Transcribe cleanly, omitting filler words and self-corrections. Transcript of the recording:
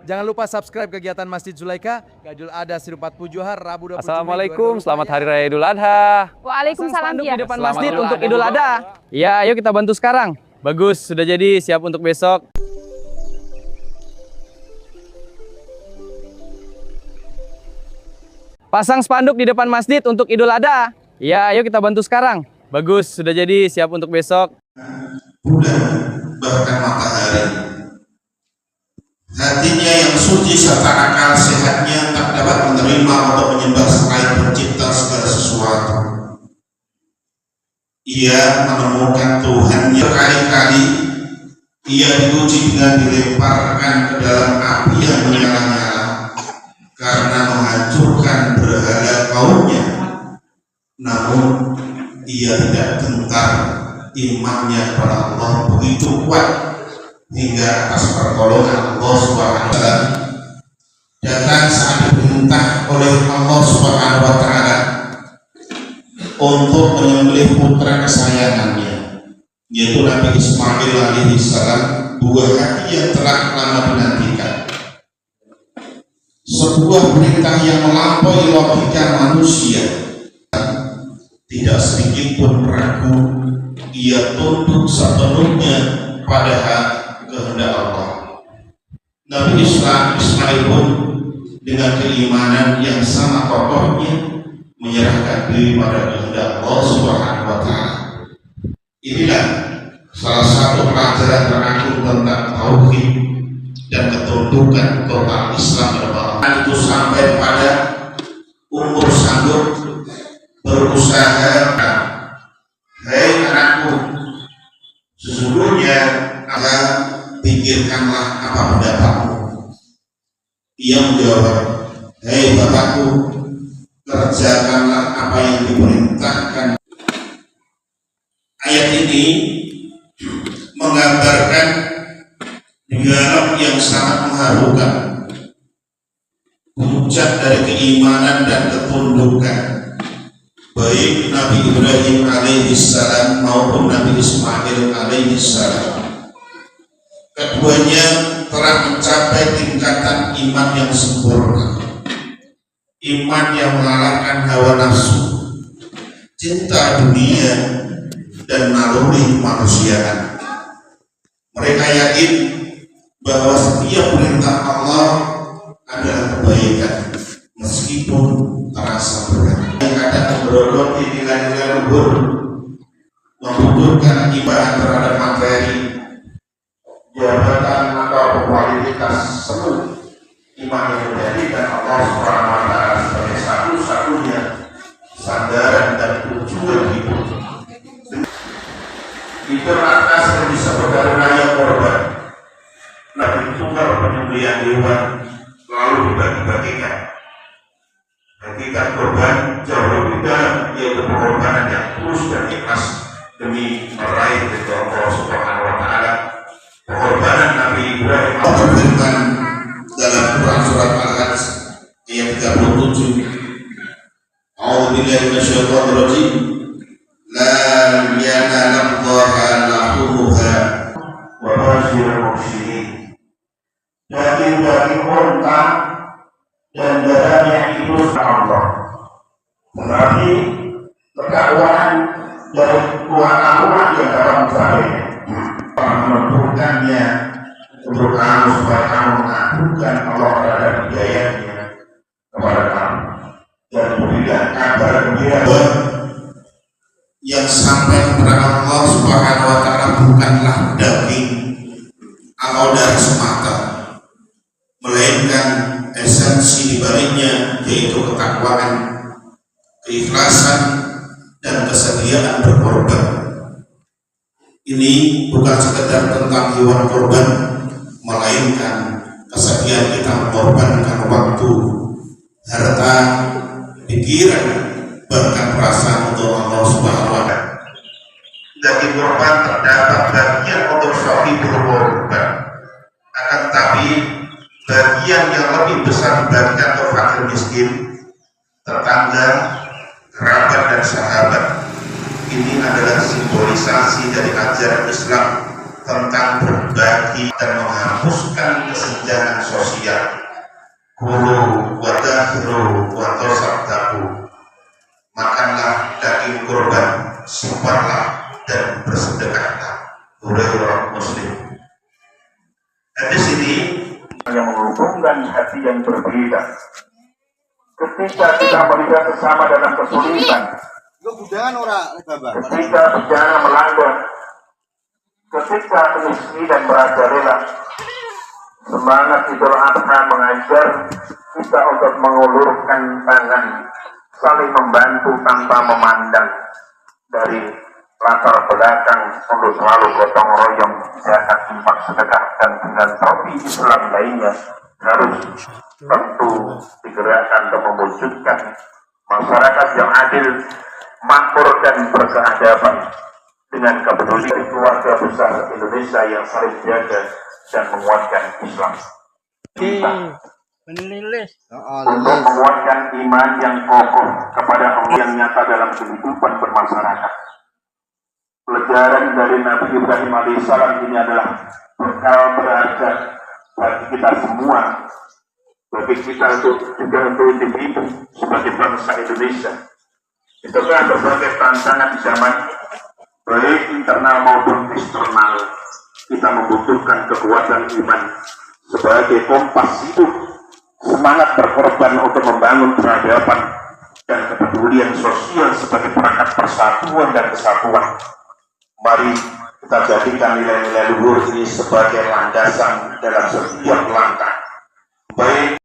Jangan lupa subscribe kegiatan Masjid Zulaikha, Idul Adha 1440 Johar, Rabu 27 Mei. Assalamualaikum, selamat Hari Raya Idul Adha. Waalaikumsalam Di ya. depan masjid untuk Idul Adha. Ya, ayo kita bantu sekarang. Bagus, sudah jadi, siap untuk besok. Pasang spanduk di depan masjid untuk Idul Adha. Ya, ayo kita bantu sekarang. Bagus, sudah jadi, siap untuk besok. Bulan bahkan matahari, hatinya yang suci serta akal sehatnya tak dapat menerima atau menyembah selain pencipta segala sesuatu. Ia menemukan Tuhannya berkali-kali. Ia diuji dengan dilemparkan ke dalam api yang menyala-nyala karena menghancurkan berhala kaumnya. Namun ia tidak gentar, imannya kepada Allah begitu kuat hingga atas pertolongan Allah Subhanahu wa taala datang saat diperintah oleh Allah Subhanahu wa taala untuk menyembelih putra kesayangannya, yaitu Nabi Ismail alaihi salam, buah hati yang telah lama dinantikan. Sebuah perintah yang melampaui logika manusia. Tidak sedikit pun ragu, ia tunduk sepenuhnya pada kehendak Allah. Nabi Ismail pun dengan keimanan yang sama kokohnya menyerahkan diri pada kehendak Allah Subhanahu wa taala. Inilah salah satu pelajaran teragung tentang tauhid dan ketundukan total Islam kepada Allah. Itu sampai pada umur sanggup berusaha. Hei anakku, sesungguhnya akan pikirkanlah apa pendapatmu. Ia menjawab, hei bapakku, kerjakanlah apa yang diperintahkan. Ayat ini menggambarkan dialog yang sangat mengharukan, puncak dari keimanan dan ketundukan baik Nabi Ibrahim alaihissalam maupun Nabi Ismail alaihissalam. Keduanya telah mencapai tingkatan iman yang sempurna, iman yang mengalahkan hawa nafsu, cinta dunia, dan naluri kemanusiaan. Mereka yakin bahwa setiap perintah Allah adalah kebaikan meskipun terasa berat. Kadang berolok di nilai-nilai luhur, membutuhkan ibadah terhadap materi, jabatan atau kualitas semu. Iman yang menjadikan Allah Subhanahu wa taala sebagai satu-satunya sandaran dan tujuan hidup. Itu atas yang disebut dari raya korban. Nabi tunggal penyembelihan hewan lalu dibagi-bagikan. Hakikat korban jauh lebih dalam, yaitu pengorbanan yang tulus dan ikhlas demi meraih ridha Allah Subhanahu wa taala. Pengorbanan Nabi Ibrahim berfirman dalam Quran surat Al-Hajj ayat 37, A'udzubillahi minasyaitonir rajim, la yanalallaha lahumuha wa bashiril muhsinin. Daging-daging unta dan darahnya itu Allah. Tetapi ketakwaan dari umat yang dapat mencapainya, menentukannya untuk kamu supaya kamu mengadukan Allah terhadap hidayahnya kepada kamu dan memberikan kabar gembira yang sampai kepada Allah Subhanahu wa taala bukanlah daging atau darah semata, melainkan esensi dibaliknya yaitu ketakwaan, keikhlasan, dan kesediaan berkorban. Ini bukan sekedar tentang hewan korban, melainkan kesediaan kita mengorbankan waktu, harta, pikiran, bahkan perasaan untuk Allah Subhanahu wa taala. Dari korban terdapat bagian untuk sahibul korban, akan tetapi bagian yang lebih besar dibagikan untuk fakir miskin, tetangga, kerabat, dan sahabat. Ini adalah simbolisasi dari ajaran Islam tentang berbagi dan menghapuskan kesenjangan sosial. Kulu wadakhiru watosabdaku, makanlah daging kurban, simpanlah dan bersedekahlah. Hurairah Muslim. Hadis ini yang menghubungkan hati yang berbeda. Ketika kita melihat sesama dalam kesulitan, ketika bencana melanda, ketika kemiskinan merajalela, semangat Idul Adha mengajar kita untuk mengulurkan tangan, saling membantu tanpa memandang dari latar belakang, untuk selalu gotong royong, zakat, infak, sedekah, dan dengan topi Islam lainnya harus tentu digerakkan untuk mewujudkan masyarakat yang adil, makmur, dan berkeadaban dengan kepedulian keluarga besar Indonesia yang saling jaga dan menguatkan Islam. Untuk menguatkan iman yang kokoh kepada Allah yang nyata dalam kehidupan bermasyarakat. Pelajaran dari Nabi Ibrahim alaihissalam ini adalah bekal berharga bagi kita semua, bagi kita juga untuk individu sebagai bangsa Indonesia. Itu kan berbagai tantangan di zaman baik internal maupun eksternal. Kita membutuhkan kekuatan iman sebagai kompas hidup, semangat berkorban untuk membangun peradaban dan kepedulian sosial sebagai perangkat persatuan dan kesatuan. Mari kita jadikan nilai-nilai luhur ini sebagai landasan dalam setiap langkah, baik